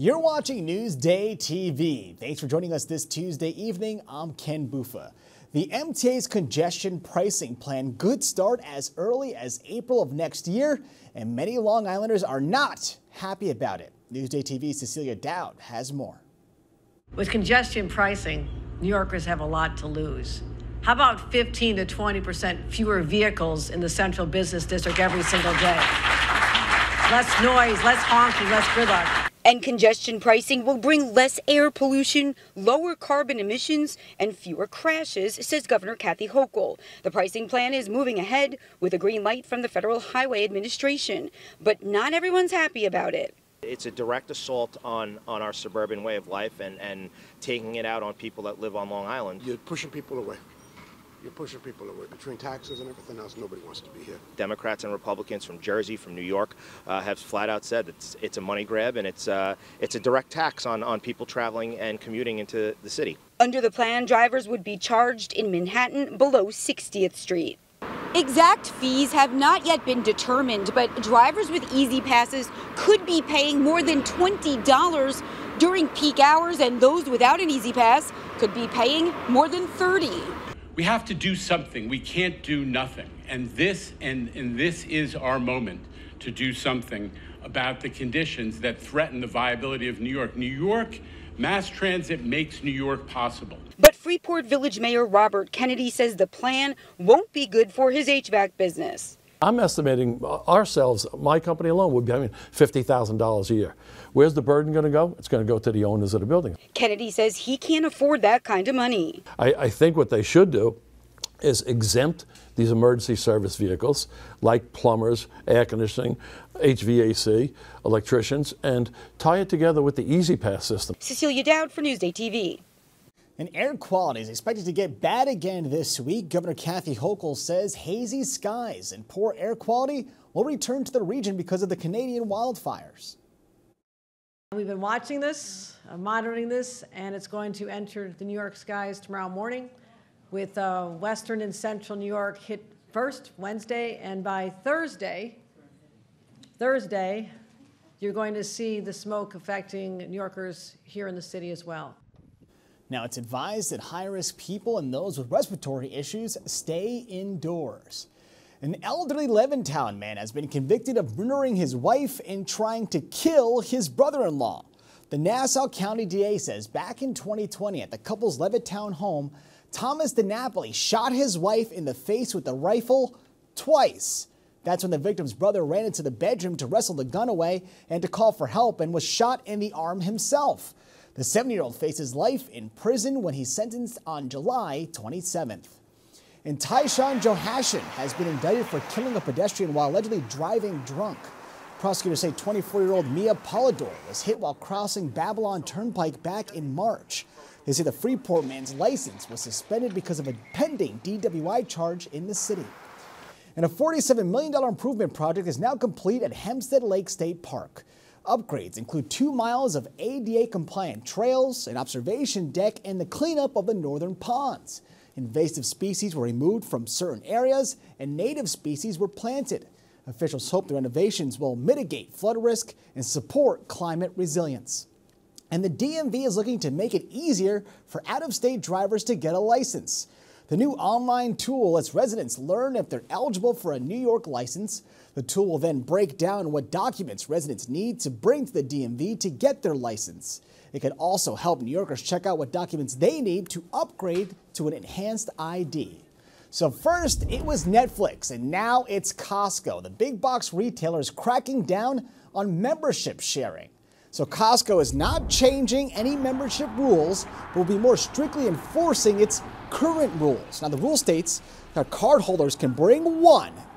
You're watching Newsday TV. Thanks for joining us this Tuesday evening. I'm Ken Bufa. The MTA's congestion pricing plan could start as early as April of next year, and many Long Islanders are not happy about it. Newsday TV's Cecilia Dowd has more. With congestion pricing, New Yorkers have a lot to lose. How about 15 to 20% fewer vehicles in the central business district every single day? Less noise, less honking, less gridlock. And congestion pricing will bring less air pollution, lower carbon emissions, and fewer crashes, says Governor Kathy Hochul. The pricing plan is moving ahead with a green light from the Federal Highway Administration, but not everyone's happy about it. It's a direct assault on our suburban way of life and taking it out on people that live on Long Island. You're pushing people away. You're pushing people away. Between taxes and everything else, nobody wants to be here. Democrats and Republicans from Jersey, from New York, have flat out said it's a money grab, and it's a direct tax on people traveling and commuting into the city. Under the plan, drivers would be charged in Manhattan below 60th Street. Exact fees have not yet been determined, but drivers with easy passes could be paying more than $20 during peak hours, and those without an easy pass could be paying more than $30. We have to do something. We can't do nothing. And this is our moment to do something about the conditions that threaten the viability of New York. New York, mass transit makes New York possible. But Freeport Village Mayor Robert Kennedy says the plan won't be good for his HVAC business. I'm estimating ourselves, my company alone, would be $50,000 a year. Where's the burden going to go? It's going to go to the owners of the building. Kennedy says he can't afford that kind of money. I think what they should do is exempt these emergency service vehicles like plumbers, air conditioning, HVAC, electricians, and tie it together with the Easy Pass system. Cecilia Dowd for Newsday TV. And air quality is expected to get bad again this week. Governor Kathy Hochul says hazy skies and poor air quality will return to the region because of the Canadian wildfires. We've been watching this, monitoring this, and it's going to enter the New York skies tomorrow morning with western and central New York hit first Wednesday, and by Thursday, you're going to see the smoke affecting New Yorkers here in the city as well. Now, it's advised that high-risk people and those with respiratory issues stay indoors. An elderly Levittown man has been convicted of murdering his wife and trying to kill his brother-in-law. The Nassau County DA says back in 2020 at the couple's Levittown home, Thomas DiNapoli shot his wife in the face with a rifle twice. That's when the victim's brother ran into the bedroom to wrestle the gun away and to call for help and was shot in the arm himself. The 70-year-old faces life in prison when he's sentenced on July 27th. And Tyshawn Johashian has been indicted for killing a pedestrian while allegedly driving drunk. Prosecutors say 24-year-old Mia Polidor was hit while crossing Babylon Turnpike back in March. They say the Freeport man's license was suspended because of a pending DWI charge in the city. And a $47 million improvement project is now complete at Hempstead Lake State Park. Upgrades include 2 miles of ADA-compliant trails, an observation deck, and the cleanup of the northern ponds. Invasive species were removed from certain areas, and native species were planted. Officials hope the renovations will mitigate flood risk and support climate resilience. And the DMV is looking to make it easier for out-of-state drivers to get a license. The new online tool lets residents learn if they're eligible for a New York license. The tool will then break down what documents residents need to bring to the DMV to get their license. It can also help New Yorkers check out what documents they need to upgrade to an enhanced ID. So first it was Netflix, and now it's Costco. The big box retailer is cracking down on membership sharing. So Costco is not changing any membership rules, but will be more strictly enforcing its current rules. Now, the rule states that cardholders can bring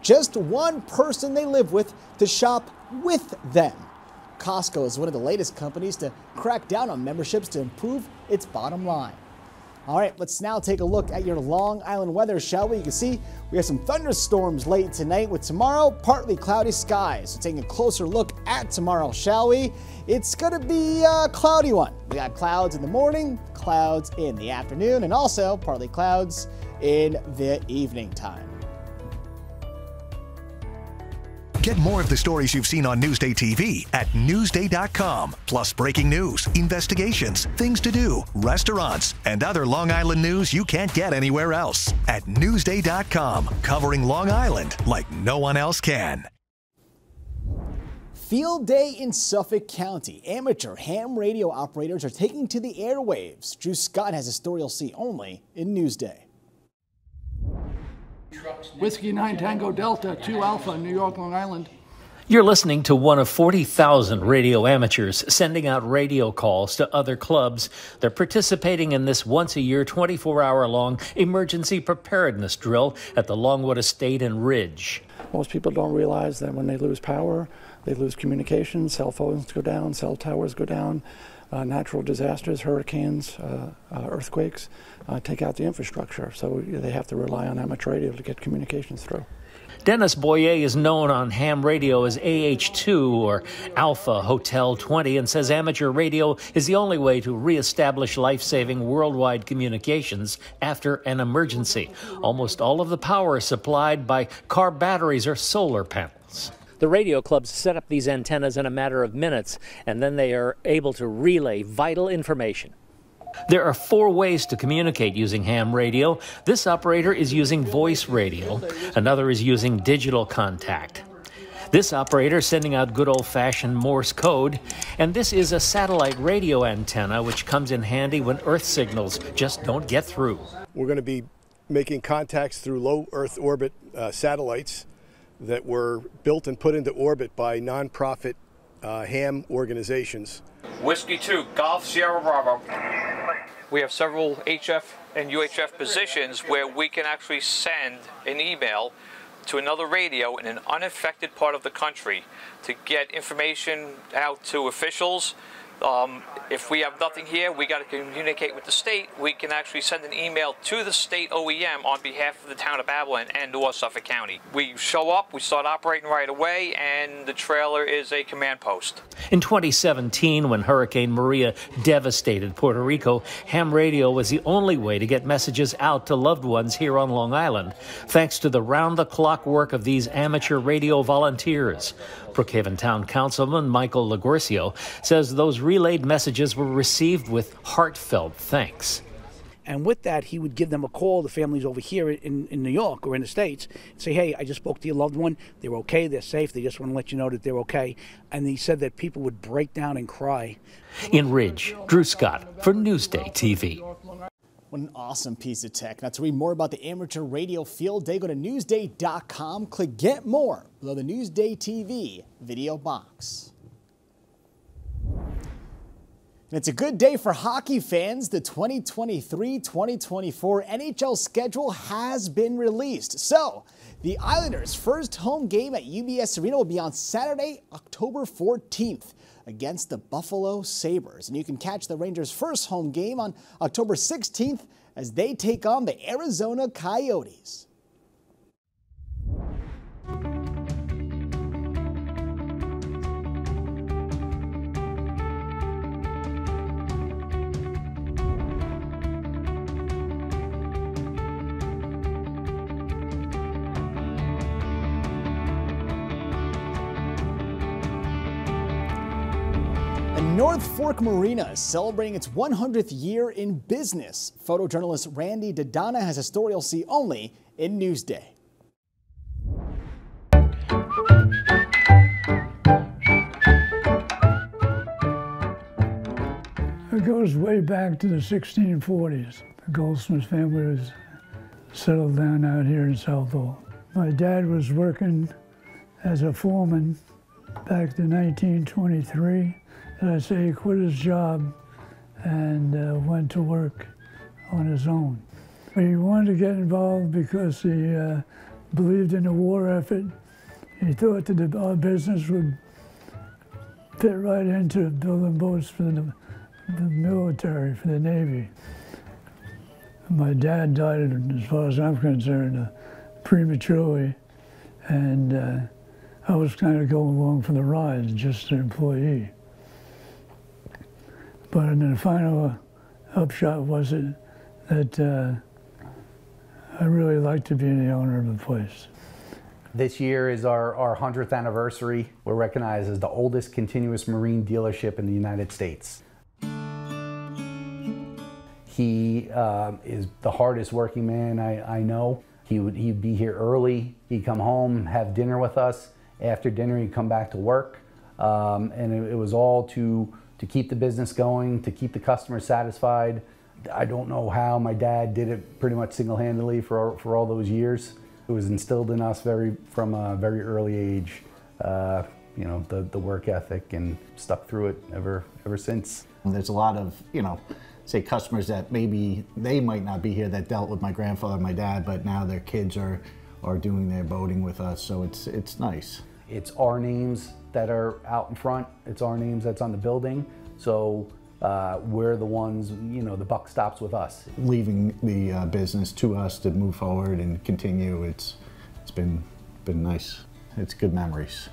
just one person they live with to shop with them. Costco is one of the latest companies to crack down on memberships to improve its bottom line. All right, let's now take a look at your Long Island weather, shall we? You can see we have some thunderstorms late tonight with tomorrow partly cloudy skies. So taking a closer look at tomorrow, shall we? It's going to be a cloudy one. We got clouds in the morning, clouds in the afternoon, and also partly clouds in the evening time. Get more of the stories you've seen on Newsday TV at Newsday.com. Plus breaking news, investigations, things to do, restaurants, and other Long Island news you can't get anywhere else. At Newsday.com, covering Long Island like no one else can. Field day in Suffolk County. Amateur ham radio operators are taking to the airwaves. Drew Scott has a story you'll see only in Newsday. Whiskey 9 Tango Delta 2 Alpha, New York, Long Island. You're listening to one of 40,000 radio amateurs sending out radio calls to other clubs. They're participating in this once-a-year, 24-hour-long emergency preparedness drill at the Longwood Estate and Ridge. Most people don't realize that when they lose power, they lose communication, cell phones go down, cell towers go down, natural disasters, hurricanes, earthquakes, take out the infrastructure. So they have to rely on amateur radio to get communications through. Dennis Boyer is known on ham radio as AH2 or Alpha Hotel 20 and says amateur radio is the only way to reestablish life-saving worldwide communications after an emergency. Almost all of the power is supplied by car batteries or solar panels. The radio clubs set up these antennas in a matter of minutes, and then they are able to relay vital information. There are 4 ways to communicate using ham radio. This operator is using voice radio. Another is using digital contact. This operator is sending out good old-fashioned Morse code. And this is a satellite radio antenna, which comes in handy when Earth signals just don't get through. We're going to be making contacts through low Earth orbit satellites that were built and put into orbit by nonprofit ham organizations. Whiskey 2, Golf Sierra Bravo. We have several HF and UHF positions where we can actually send an email to another radio in an unaffected part of the country to get information out to officials. If we have nothing here, we got to communicate with the state. We can actually send an email to the state OEM on behalf of the town of Abilene and North Suffolk County. We show up, we start operating right away, and the trailer is a command post. In 2017, when Hurricane Maria devastated Puerto Rico, ham radio was the only way to get messages out to loved ones here on Long Island, thanks to the round-the-clock work of these amateur radio volunteers. Brookhaven Town Councilman Michael Laguercio says those relayed messages were received with heartfelt thanks. And with that, he would give them a call, the families over here in New York or in the States, and say, hey, I just spoke to your loved one. They're okay. They're safe. They just want to let you know that they're okay. And he said that people would break down and cry. In Ridge, Drew Scott for Newsday TV. What an awesome piece of tech. Now, to read more about the amateur radio field day, go to Newsday.com. Click Get More below the Newsday TV video box. And it's a good day for hockey fans. The 2023-2024 NHL schedule has been released. So, the Islanders' first home game at UBS Arena will be on Saturday, October 14th. Against the Buffalo Sabres. And you can catch the Rangers' first home game on October 16th as they take on the Arizona Coyotes. North Fork Marina is celebrating its 100th year in business. Photojournalist Randy Dodonna has a story you'll see only in Newsday. It goes way back to the 1640s. The Goldsmith family was settled down out here in Southall. My dad was working as a foreman back to 1923. And I say he quit his job and went to work on his own. He wanted to get involved because he believed in the war effort. He thought that our business would fit right into building boats for the military, for the Navy. My dad died, as far as I'm concerned, prematurely, and I was kind of going along for the ride, just an employee. But the final upshot was that I really liked to be the owner of the place. This year is our 100th anniversary. We're recognized as the oldest continuous marine dealership in the United States. He is the hardest working man I know. He'd be here early, he'd come home, have dinner with us. After dinner, he'd come back to work. And it was all to keep the business going, to keep the customer satisfied. I don't know how my dad did it pretty much single-handedly for all those years. It was instilled in us from a very early age, you know, the work ethic, and stuck through it ever since. There's a lot of, you know, say customers that maybe they might not be here that dealt with my grandfather and my dad, but now their kids are doing their boating with us, so it's nice. It's our names that are out in front. It's our names that's on the building. So we're the ones, you know, the buck stops with us. Leaving the business to us to move forward and continue, it's been nice. It's good memories.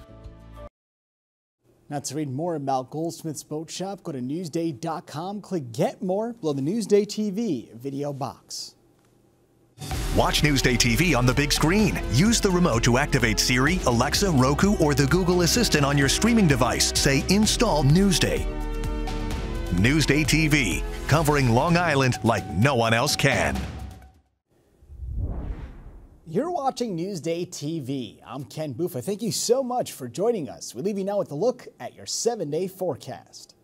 Now, to read more about Goldsmith's Boat Shop, go to Newsday.com, click Get More below the Newsday TV video box. Watch Newsday TV on the big screen. Use the remote to activate Siri, Alexa, Roku, or the Google Assistant on your streaming device. Say, install Newsday. Newsday TV, covering Long Island like no one else can. You're watching Newsday TV. I'm Ken Buffa. Thank you so much for joining us. We leave you now with a look at your 7-day forecast.